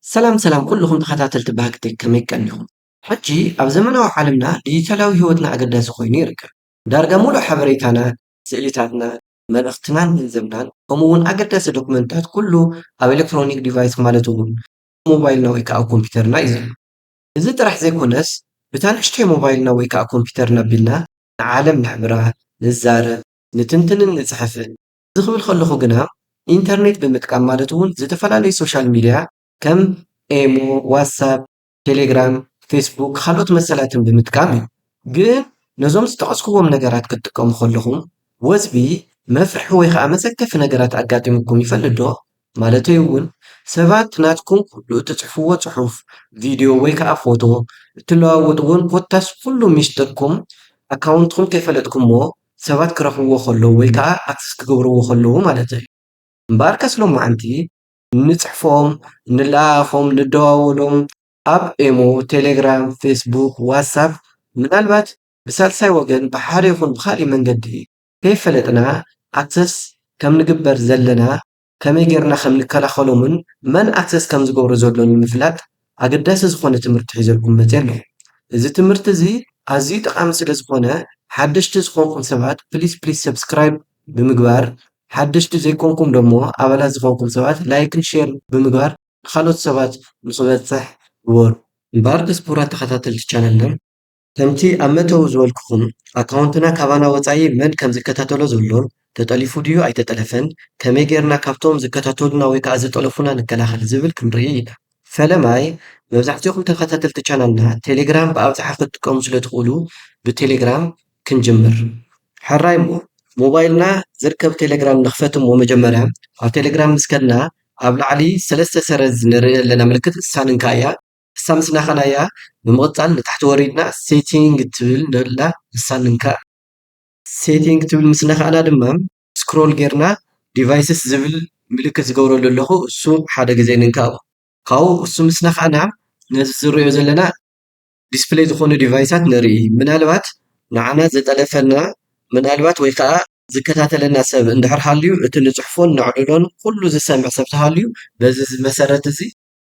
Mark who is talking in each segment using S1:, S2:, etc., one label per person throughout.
S1: ሰላም ኩልኩም ተኸታተልቲ ባህግተይ ከመይ ቀኒኹም? ሕጂ ኣብ ዘመናዊ ዓለምና ዲጂታላዊ ህይወትና ኣገዳሲ ኮይኑ ይርከብ። ዳርጋ ሙሉእ ሓበሬታና፣ ስእልታትና፣ መልእኽትናን ገንዘብናን ከምኡውን ኣገዳሲ ዶክመንታት ኩሉ ኣብ ኤሌክትሮኒክ ዲቫይስ ማለት እውን ሞባይልና ወይ ከዓ ኣብ ኮምፒተርና እዩ ዘሎ። እዚ ጥራሕ ዘይኮነስ ብታ ንእሽተይ ሞባይልና ወይ ከዓ ኮምፒተርና ኣቢልና ንዓለም ነሕብራ፣ ንዛረብ፣ ንትንትንን ንፅሕፍን እዚ ክብል ከለኹ ግና ኢንተርኔት ብምጥቃም ማለት እውን ዝተፈላለዩ ሶሻል ሚድያ ከም ኤሞ፣ ዋትሳፕ፣ ቴሌግራም፣ ፌስቡክ ካልኦት መሰላትን ብምጥቃም እዩ። ግን ነዞም ዝጠቐስክዎም ነገራት ክትጥቀሙ ከለኹም ወዝቢ መፍርሒ ወይ ከዓ መፀገፊ ነገራት ኣጋጢሙኩም ይፈልጥ ዶ? ማለተይ እውን ሰባት ናትኩም ኩሉ እትፅሕፍዎ ፅሑፍ፣ ቪድዮ ወይ ከዓ ፎቶ እትለዋወጥዎን ኮታስ ኩሉ ሚስጥርኩም ኣካውንትኩም ከይፈለጥኩምዎ ሰባት ክረኽብዎ ከለዉ ወይ ከዓ ኣክሰስ ክገብርዎ ከለዉ ማለት እዩ። እምበኣር ከስ ሎማዓንቲ ንፅሕፎም፣ ንለኣኾም፣ ንደዋወሎም ኣብ ኤሞ፣ ቴሌግራም፣ ፌስቡክ፣ ዋትሳፕ ምናልባት ብሳልሳይ ወገን ብሓደ ይኹን ብካሊእ መንገዲ ከይፈለጥና ኣክሰስ ከም ንግበር ዘለና ከመይ ጌርና ከም ንከላኸሎምን መን ኣክሰስ ከም ዝገብሮ ዘሎን ንምፍላጥ ኣገዳሲ ዝኾነ ትምህርቲ ሒዘልኩም መፅየ ኣለኹ። እዚ ትምህርቲ እዚ ኣዝዩ ጠቓሚ ስለ ዝኾነ ሓደሽቲ ዝኾንኩም ሰባት ፕሊዝ ሰብስክራይብ ብምግባር ሓደሽቲ ዘይኮንኩም ደሞ ኣባላት ዝኾንኩም ሰባት ላይክን ሼር ብምግባር ንኻልኦት ሰባት ንክበፅሕ ግበሩ። እምበኣር ደስ ክቡራት ተኸታተልቲ ቻነልና ከምቲ ኣብ መእተዊ ዝበልክኹም ኣካውንትና ካባና ወፃኢ መን ከም ዝከታተሎ ዘሎን ተጠሊፉ ድዩ ኣይተጠለፈን ከመይ ጌርና ካብቶም ዝከታተሉና ወይ ከዓ ዝጠለፉና ንከላኸል ዝብል ክንርኢ ኢና። ፈለማይ መብዛሕትኹም ተኸታተልቲ ቻናልና ቴሌግራም ብኣብዝሓ ክትጥቀሙ ስለ ትኽእሉ ብቴሌግራም ክንጅምር። ሓራይ እሞ ሞባይልና ዝርከብ ቴሌግራም ንኽፈት እሞ መጀመርያ ኣብ ቴሌግራም ምስ ከድና ኣብ ላዕሊ ሰለስተ ሰረዝ ንርኢ ኣለና ምልክት እሳ ንንካ እያ። እሳ ምስ ነኻናያ ብምቕፃል ንታሕቲ ወሪድና ሴቲንግ ትብል ንላ እሳ ንንካ። ሴቲንግ ትብል ምስ ነኻእና ድማ ስክሮል ጌርና ዲቫይስስ ዝብል ምልክት ዝገብረሉ ኣለኹ እሱ ሓደ ግዜ ንንካ እሞ ካብኡ እሱ ምስ ነኻእና ነዚ ዝሪኦ ዘለና ዲስፕሌይ ዝኾኑ ዲቫይሳት ንርኢ። ምናልባት ንዓና ዘጠለፈና ምናልባት ወይ ከዓ ዝከታተለና ሰብ እንድሕር ሃልዩ እቲ ንፅሕፎን ንዕልሎን ኩሉ ዝሰምዕ ሰብ ተሃልዩ በዚ መሰረት እዚ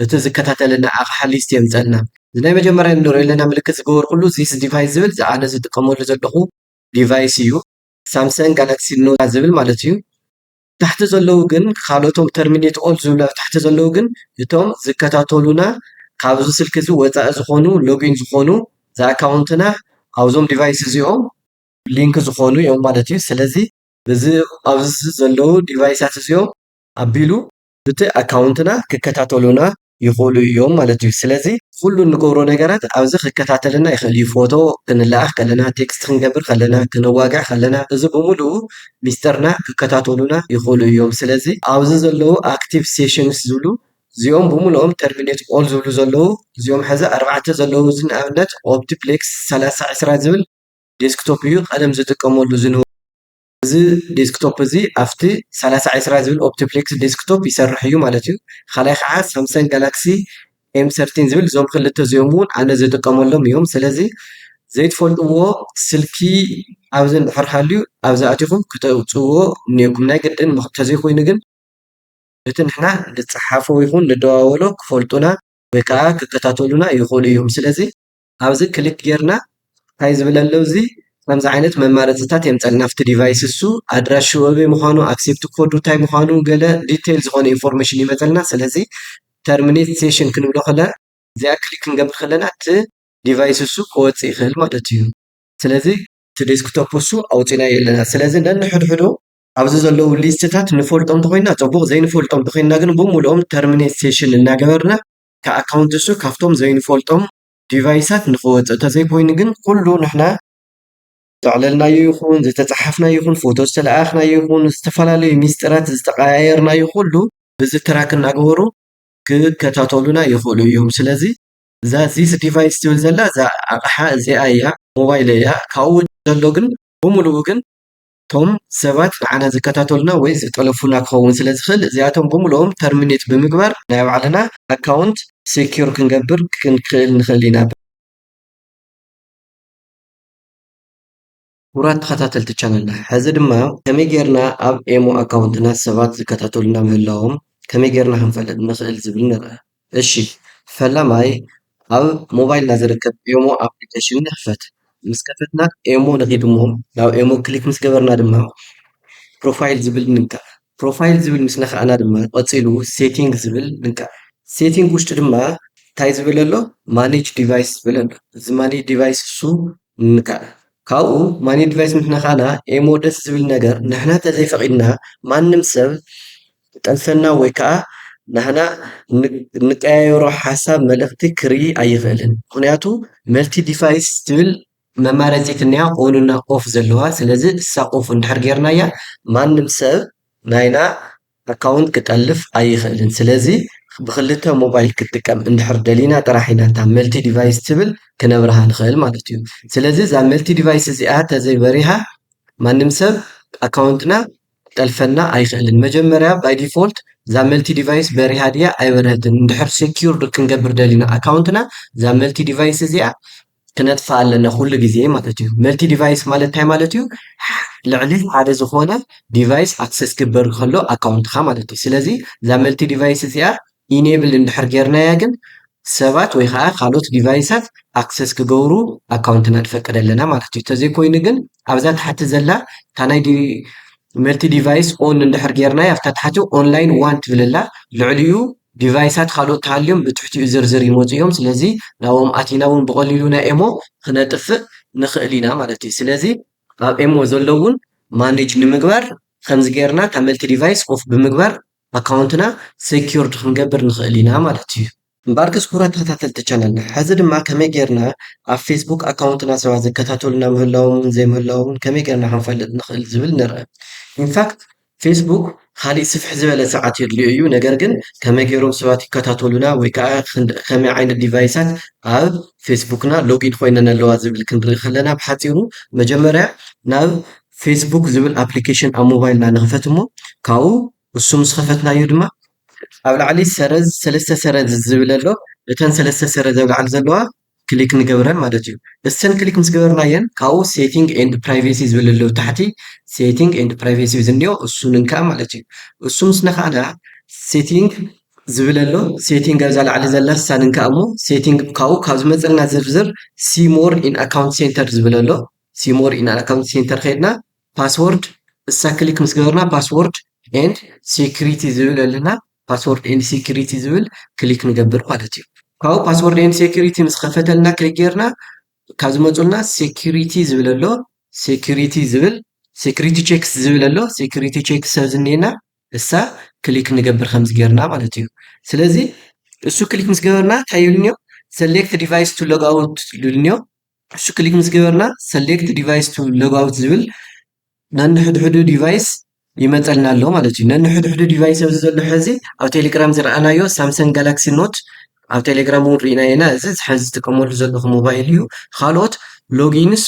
S1: እቲ ዝከታተለና ኣቕሓ ሊስት የምፀልና። እዚ ናይ መጀመርያ ንሪኦ ዘለና ምልክት ዝገበሩ ኩሉ ዚስ ዲቫይስ ዝብል ኣነ ዝጥቀመሉ ዘለኹ ዲቫይስ እዩ። ሳምሰንግ ጋላክሲ ኖት ዝብል ማለት እዩ። ታሕቲ ዘለዉ ግን ካልኦቶም ተርሚኔት ኦል ዝብሉ ታሕቲ ዘለዉ ግን እቶም ዝከታተሉና ካብዚ ስልኪ እዚ ወፃኢ ዝኾኑ ሎጊን ዝኾኑ ዝኣካውንትና ኣብዞም ዲቫይስ እዚኦም ሊንክ ዝኾኑ እዮም ማለት እዩ። ስለዚ እዚ ኣብዚ ዘለዉ ዲቫይሳት እዚኦም ኣቢሉ እቲ ኣካውንትና ክከታተሉና ይኽእሉ እዮም ማለት እዩ። ስለዚ ኩሉ እንገብሮ ነገራት ኣብዚ ክከታተለና ይኽእል እዩ። ፎቶ ክንለኣኽ ከለና፣ ቴክስት ክንገብር ከለና፣ ክነዋግዕ ከለና እዚ ብምሉኡ ሚስጥርና ክከታተሉና ይኽእሉ እዮም። ስለዚ ኣብዚ ዘለዉ ኣክቲቭ ሴሽንስ ዝብሉ እዚኦም ብምሉኦም ተርሚኔት ኦል ዝብሉ ዘለዉ እዚኦም ሕዚ 4 ዘለዉ እዚ ንኣብነት ኦፕቲፕሌክስ 3020 ዝብል ዴስክቶፕ እዩ ቀደም ዝጥቀመሉ ዝነበሩ እዚ ዴስክቶፕ እዚ ኣብቲ 3020 ዝብል ኦፕቲፕሌክስ ዴስክቶፕ ይሰርሕ እዩ ማለት እዩ። ካልኣይ ከዓ ሳምሰንግ ጋላክሲ ኤም13 ዝብል እዞም ክልተ እዚኦም እውን ኣነ ዝጥቀመሎም እዮም። ስለዚ ዘይትፈልጥዎ ስልኪ ኣብዚ እንድሕር ሃልዩ ኣብዚ ኣቲኹም ክተውፅዎ እኒአኩም ናይ ግድን ተዘይኮይኑ ግን እቲ ንሕና ንፀሓፎ ይኹን ንደዋወሎ ክፈልጡና ወይ ከዓ ክከታተሉና ይኽእሉ እዮም። ስለዚ ኣብዚ ክሊክ ጌርና እንታይ ዝብል ኣሎ እዚ ከምዚ ዓይነት መማረፅታት የምፀልና ኣብቲ ዲቫይስ እሱ ኣድራሽኡ ኣበይ ምዃኑ ኣክሴፕት ኮዱ እንታይ ምዃኑ ገለ ዲቴይል ዝኾነ ኢንፎርሜሽን ይመፀልና። ስለዚ ተርሚኔት ሴሽን ክንብሎ ከለና እዚኣ ክሊክ ክንገብር ከለና እቲ ዲቫይስ እሱ ክወፅእ ይኽእል ማለት እዩ። ስለዚ እቲ ዴስክቶፕ እሱ ኣውፂናዮ ኣለና። ስለዚ ነንሕድሕዱ ኣብዚ ዘለዉ ሊስትታት ንፈልጦም እንተኮይንና ፅቡቕ ዘይንፈልጦም እንተኮይንና ግን ብምሉኦም ተርሚኔት ሴሽን እናገበርና ከኣካውንት እሱ ካብቶም ዘይንፈልጦም ዲቫይሳት ንክወፅእ እንተዘይኮይኑ ግን ኩሉ ንሕና ዘዕለልናዮ ይኹን ዝተፀሓፍናዮ ይኹን ፎቶ ዝተለኣኽናዮ ይኹን ዝተፈላለዩ ሚስጥራት ዝተቀያየርናዮ ኩሉ ብዚ ትራክ እናገበሩ ክከታተሉና ይኽእሉ እዮም። ስለዚ እዛ ዚስ ዲቫይስ ትብል ዘላ እዛ ኣቕሓ እዚኣ እያ ሞባይል እያ። ካብኡ ዘሎ ግን ብምሉኡ ግን እቶም ሰባት ንዓና ዝከታተሉና ወይ ዝጠለፉና ክኸውን ስለ ዝኽእል እዚኣቶም ብምሉኦም ተርሚኔት ብምግባር ናይ ባዕልና ኣካውንት ሴኪር ክንገብር ክንክእል ንኽእል ኢና። ክቡራት ተኸታተልቲ ቻነልና ሕዚ ድማ ከመይ ጌርና ኣብ ኤሞ ኣካውንትና ሰባት ዝከታተሉና ምህላዎም ከመይ ጌርና ክንፈልጥ ንኽእል ዝብል ንርአ። እሺ ፈላማይ ኣብ ሞባይልና ዝርከብ ኤሞ ኣፕሊኬሽን ንክፈት ምስ ከፈትና ኤሞ ነኺድሞ ናብ ኤሞ ክሊክ ምስ ገበርና ድማ ፕሮፋይል ዝብል ንንካእ ፕሮፋይል ዝብል ምስ ነካኣና ድማ ቀፂሉ ሴቲንግ ዝብል ንንካእ ሴቲንግ ውሽጢ ድማ እንታይ ዝብል ኣሎ ማኔጅ ዲቫይስ ዝብል ኣሎ እዚ ማኔጅ ዲቫይስ እሱ ንንካእ ካብኡ ማኔጅ ዲቫይስ ምስ ነካኣና ኤሞ ደስ ዝብል ነገር ንሕና ተዘይፈቂድና ማንም ሰብ ክጠልፈና ወይ ከዓ ንሕና እንቀያየሮ ሓሳብ መልእክቲ ክርኢ ኣይኽእልን ምክንያቱ መልቲ ዲቫይስ ዝብል መማረፂት እኒኣ ኦን እና ኦፍ ዘለዋ ስለዚ እሳ ኦፍ እንድሕር ጌርናያ ማንም ሰብ ናይና ኣካውንት ክጠልፍ ኣይኽእልን ስለዚ ብክልተ ሞባይል ክጥቀም እንድሕር ደሊና ጥራሕ ኢና እታ መልቲ ዲቫይስ ትብል ክነብርሃ ንኽእል ማለት እዩ ስለዚ እዛ መልቲ ዲቫይስ እዚኣ ተዘይበሪሃ ማንም ሰብ ኣካውንትና ክጠልፈና ኣይኽእልን መጀመርያ ባይ ዲፎልት እዛ መልቲ ዲቫይስ በሪሃ ድያ ኣይበርሀትን እንድሕር ሴኪርድ ክንገብር ደሊና ኣካውንትና እዛ መልቲ ዲቫይስ እዚኣ ክነጥፋ ኣለና ኩሉ ግዜ ማለት እዩ መልቲ ዲቫይስ ማለት እንታይ ማለት እዩ ልዕሊ ሓደ ዝኾነ ዲቫይስ ኣክሰስ ክግበር ከሎ ኣካውንትካ ማለት እዩ ስለዚ እዛ መልቲ ዲቫይስ እዚኣ ኢኔብል እንድሕር ጌርናያ ግን ሰባት ወይ ከዓ ካልኦት ዲቫይሳት ኣክሰስ ክገብሩ ኣካውንትና ንፈቅድ ኣለና ማለት እዩ ተዘይኮይኑ ግን ኣብዛ ታሕቲ ዘላ እታ ናይ መልቲ ዲቫይስ ኦን እንድሕር ጌርናያ ኣብታ ታሕቲ ኦንላይን ዋን ትብል ኣላ ልዕሊኡ ዲቫይሳት ካልኦት ተሃልዮም ብትሕቲኡ ዝርዝር ይመፁ እዮም ስለዚ ናብኦም ኣቲና እውን ብቀሊሉ ናይ ኤሞ ክነጥፍእ ንኽእል ኢና ማለት እዩ ስለዚ ኣብ ኤሞ ዘሎ እውን ማኔጅ ንምግባር ከምዚ ጌርና እታ መልቲ ዲቫይስ ኦፍ ብምግባር ኣካውንትና ሴኪርድ ክንገብር ንኽእል ኢና ማለት እዩ እምበር ክስኩራት ተኸታተልቲ ቻናልና ሕዚ ድማ ከመይ ጌርና ኣብ ፌስቡክ ኣካውንትና ሰባት ዝከታተሉና ምህላዎም ዘይምህላዎም ከመይ ጌርና ክንፈልጥ ንኽእል ዝብል ንርአ ኢንፋክት ፌስቡክ ካሊእ ስፍሕ ዝበለ ሰዓት የድልዮ እዩ ነገር ግን ከመይ ገይሮም ሰባት ይከታተሉና ወይ ከዓ ከመይ ዓይነት ዲቫይሳት ኣብ ፌስቡክና ሎጊን ኮይነን ኣለዋ ዝብል ክንርኢ ከለና ብሓፂሩ መጀመርያ ናብ ፌስቡክ ዝብል ኣፕሊኬሽን ኣብ ሞባይልና ንኽፈት እሞ ካብኡ እሱ ምስ ከፈትናዮ ድማ ኣብ ላዕሊ ሰረዝ ሰለስተ ሰረዝ ዝብል ኣሎ እተን ሰለስተ ሰረዝ ኣብ ላዕሊ ዘለዋ ክሊክ ንገብረን ማለት እዩ እሰን ክሊክ ምስ ገበርናየን ካብኡ ሴቲንግ ኤንድ ፕራይቬሲ ዝብል ኣሎ ታሕቲ ሴቲንግ ኤንድ ፕራይቬሲ ዝኒኦ እሱ ንንካእ ማለት እዩ እሱ ምስ ነካእና ሴቲንግ ዝብል ኣሎ ሴቲንግ ኣብዛ ላዕሊ ዘላ እሳ ንንካእ እሞ ሴቲንግ ካብኡ ካብ ዝመፀልና ዝርዝር ሲሞር ኢን ኣካውንት ሴንተር ዝብል ኣሎ ሲሞር ኢን ኣካውንት ሴንተር ከይድና ፓስወርድ እሳ ክሊክ ምስ ገበርና ፓስወርድ ኤንድ ሴኩሪቲ ዝብል ኣለና ፓስወርድ ኤንድ ሴኩሪቲ ዝብል ክሊክ ንገብር ማለት እዩ ካብኡ ፓስወርድ ኤንድ ሴኩሪቲ ምስ ከፈተልና ክሊክ ጌርና ካብ ዝመፁልና ሴኩሪቲ ዝብል ኣሎ ሴኩሪቲ ዝብል ሴኩሪቲ ቼክስ ዝብል ኣሎ ሴኩሪቲ ቼክስ ሰብ ዝኒአና እሳ ክሊክ ንገብር ከምዚ ጌርና ማለት እዩ ስለዚ እሱ ክሊክ ምስ ገበርና እንታይ ይብል እኒኦ ሰሌክት ዲቫይስ ቱ ሎግ ኣውት ዝብል እኒኦ እሱ ክሊክ ምስ ገበርና ሰሌክት ዲቫይስ ቱ ሎግ ኣውት ዝብል ነንሕድሕዱ ዲቫይስ ይመፀልና ኣሎ ማለት እዩ ነንሕድሕዱ ዲቫይስ ኣብዚ ዘሎ ሕዚ ኣብ ቴሌግራም ዝረኣናዮ ሳምሰንግ ጋላክሲ ኖት ኣብ ቴሌግራም እውን ርኢና ኢና እዚ ሕዚ ዝጥቀመሉ ዘለኹ ሞባይል እዩ ካልኦት ሎጊንስ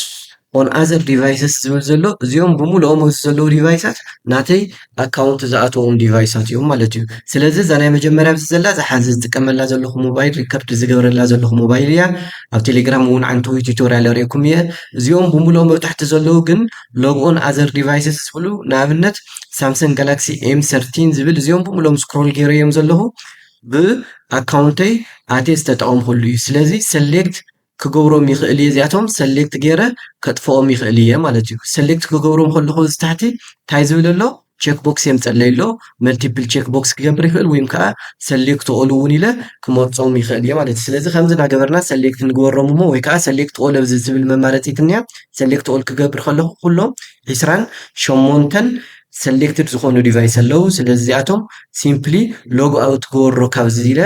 S1: ኦን ኣዘር ዲቫይስስ ዝብል ዘሎ እዚኦም ብምሉኦም ኣብዚ ዘለዉ ዲቫይሳት ናተይ ኣካውንት ዝኣተዎም ዲቫይሳት እዮም ማለት እዩ ስለዚ እዛ ናይ መጀመርያ ኣብዚ ዘላ እዛ ሕዚ ዝጥቀመላ ዘለኹ ሞባይል ሪከርድ ዝገበረላ ዘለኹ ሞባይል እያ ኣብ ቴሌግራም እውን ዓንተዊ ቱቶርያል ኣሪአኩም እየ እዚኦም ብምሉኦም ኣብ ታሕቲ ዘለዉ ግን ሎግ ኦን ኣዘር ዲቫይስስ ዝብሉ ንኣብነት ሳምሰንግ ጋላክሲ ኤም 13 ዝብል እዚኦም ብምሉኦም ስክሮል ገይረ እዮም ዘለኹ ብኣካውንተይ ኣትየ ዝተጠቐምኩሉ እዩ ስለዚ ሰሌክት ክገብሮም ይኽእል እየ እዚኣቶም ሰሌክት ገይረ ከጥፍኦም ይኽእል እየ ማለት እዩ ሰሌክት ክገብሮም ከለኹ እዚ ታሕቲ እንታይ ዝብል ኣሎ ቼክ ቦክስ የምፀለይ ኣሎ መልቲፕል ቼክ ቦክስ ክገብር ይኽእል ወይ ከዓ ሰሌክት ኦል እውን ኢለ ክመርፆም ይኽእል እየ ማለት እዩ ስለዚ ከምዚ እናገበርና ሰሌክት ንግበሮም እሞ ወይ ከዓ ሰሌክት ኦል ኣብዚ ዝብል መማረፂት እኒኣ ሰሌክት ኦል ክገብር ከለኹ ኩሎም 28 ሰሌክትድ ዝኾኑ ዲቫይስ ኣለዉ ስለዚ እዚኣቶም ሲምፕሊ ሎግ ኣውት ክገብሮ ካብዚ ኢለ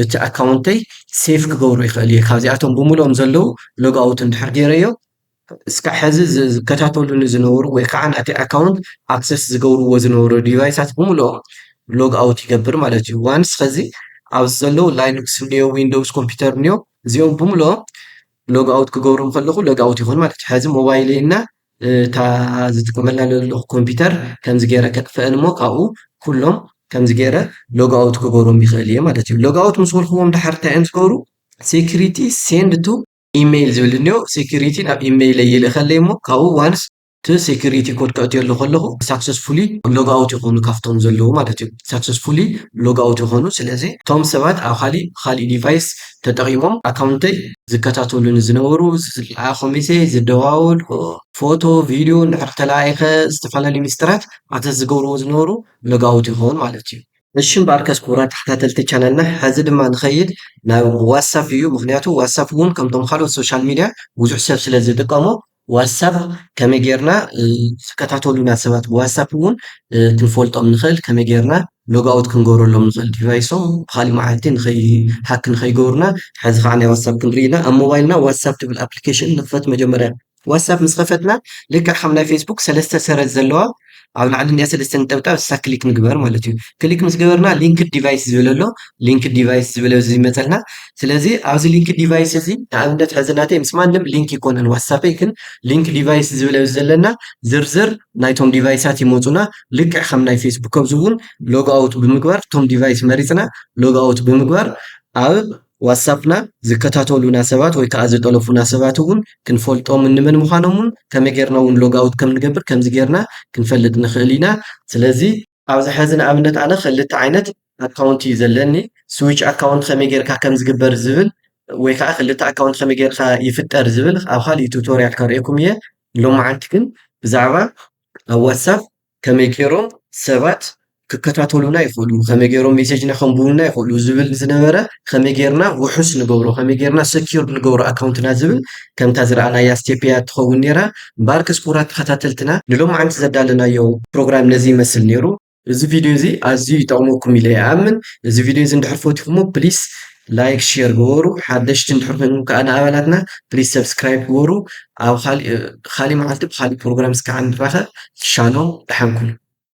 S1: እቲ ኣካውንተይ ሴፍ ክገብሮ ይኽእል እየ ካብዚኣቶም ብምሉኦም ዘለዉ ሎግ ኣውት እንድሕር ገይረዮ እስካብ ሕዚ ዝከታተሉኒ ዝነበሩ ወይ ከዓ ናተይ ኣካውንት ኣክሰስ ዝገብርዎ ዝነበሩ ዲቫይሳት ብምሉኦም ሎግ ኣውት ይገብር ማለት እዩ ዋንስ ከዚ ኣብዚ ዘለዉ ላይኖክስ እኒኦ ዊንዶውስ ኮምፒተር እኒኦ እዚኦም ብምሉኦም ሎግ ኣውት ክገብሮም ከለኹ ሎግ ኣውት ይኹን ማለት እዩ ሕዚ ሞባይል እና እታ ዝጥቀመላ ዘለኹ ኮምፒተር ከምዚ ገይረ ከጥፍአን እሞ ካብኡ ኩሎም ከምዚ ገይረ ሎግ ኣውት ክገብሮም ይኽእል እየ ማለት እዩ ሎግ ኣውት ምስ በልክዎም ድሓር እንታይ እዮም ዝገብሩ ሴኩሪቲ ሴንድ ቱ ኢሜይል ዝብል እኒኦ ሴኩሪቲ ናብ ኢሜይል ይልእኸለይ እሞ ካብኡ ዋንስ ሴኩሪቲ ኮድ ከእትየሉ ከለኹ ሳክሰስፉሊ ሎግ ኣውት ይኾኑ ካብቶም ዘለዉ ማለት እዩ ሳክሰስፉሊ ሎግ ኣውት ይኾኑ ስለዚ እቶም ሰባት ኣብ ካሊእ ዲቫይስ ተጠቒሞም ኣካውንተይ ዝከታተሉኒ ዝነበሩ ዝለኣኾ ሜሴጅ ዝደዋወሉ ፎቶ ቪድዮ እንድሕር ተለኣኢኸ ዝተፈላለዩ ሚስጥራት ኣክሰስ ዝገብርዎ ዝነበሩ ሎግ ኣውት ይኸውን ማለት እዩ እሺ እምበኣር ከስ ክቡራት ተኸታተልቲ ቻናልና ሕዚ ድማ ንኸይድ ናብ ዋትሳፕ እዩ ምክንያቱ ዋትሳፕ እውን ከምቶም ካልኦት ሶሻል ሚድያ ብዙሕ ሰብ ስለ ዝጥቀሞ ዋትሳፕ ከመይ ጌርና ዝከታተሉና ሰባት ብዋትሳፕ እውን ክንፈልጦም ንኽእል ከመይ ጌርና ሎግ ኣውት ክንገብረሎም ንኽእል ዲቫይሶም ብካሊእ መዓልቲ ሃክ ንኸይገበሩና ሕዚ ከዓ ናይ ዋትሳፕ ክንርኢ ኢና ኣብ ሞባይልና ዋትሳፕ ትብል ኣፕሊኬሽን ንክፈት መጀመርያ ዋትሳፕ ምስ ከፈትና ልክዕ ከም ናይ ፌስቡክ ሰለስተ ሰረዝ ዘለዋ ኣብ ላዕሊ እንኣ ሰለስተ ነጠብጣብ እሳ ክሊክ ንግበር ማለት እዩ ክሊክ ምስ ገበርና ሊንክድ ዲቫይስ ዝብል ኣሎ ሊንክድ ዲቫይስ ዝብል እዚ ይመፀልና ስለዚ ኣብዚ ሊንክድ ዲቫይስ እዚ ንኣብነት ሕዚ ናተይ ምስ ማንም ሊንክ ይኮነን ዋትሳፐይ ግን ሊንክ ዲቫይስ ዝብል ዘለና ዝርዝር ናይቶም ዲቫይሳት ይመፁና ልክዕ ከም ናይ ፌስቡክ ኣብዚ እውን ሎግ ኣውት ብምግባር እቶም ዲቫይስ መሪፅና ሎግ ኣውት ብምግባር ኣብ ዋትሳፕና ዝከታተሉና ሰባት ወይ ከዓ ዝጠለፉና ሰባት እውን ክንፈልጦም እንመን ምዃኖም እውን ከመይ ጌርና እውን ሎግ ኣውት ከም ንገብር ከምዚ ጌርና ክንፈልጥ ንኽእል ኢና ስለዚ ኣብዚ ሕዚ ንኣብነት ኣነ ክልተ ዓይነት ኣካውንት እዩ ዘለኒ ስዊች ኣካውንት ከመይ ጌርካ ከም ዝግበር ዝብል ወይ ከዓ ክልተ ኣካውንት ከመይ ጌርካ ይፍጠር ዝብል ኣብ ካሊእ ቱቶርያል ከርእየኩም እየ ሎማዓንቲ ግን ብዛዕባ ኣብ ዋትሳፕ ከመይ ጌሮም ሰባት ክከታተሉና ይኽእሉ ከመይ ጌሮም ሜሴጅና ከንብቡልና ይኽእሉ ዝብል ዝነበረ ከመይ ጌርና ውሑስ ንገብሮ ከመይ ጌርና ሰኪር ንገብሮ ኣካውንትና ዝብል ከምታ ዝረኣናያ ስቴፕ እያ ትኸውን ነይራ እምበኣር ከስ ክቡራት ተኸታተልትና ንሎማዓንቲ ዘዳለናዮ ፕሮግራም ነዚ ይመስል ነይሩ እዚ ቪድዮ እዚ ኣዝዩ ይጠቕመኩም ኢለ ይኣምን እዚ ቪድዮ እዚ እንድሕር ፈቲኹሞ ፕሊስ ላይክ ሼር ግበሩ ሓደሽቲ እንድሕር ኮይንኩም ከዓ ንኣባላትና ፕሊስ ሰብስክራይብ ግበሩ ኣብ ካሊእ መዓልቲ ብካሊእ ፕሮግራም እስካዕ ንራኸብ ሻሎም ድሓን ኩኑ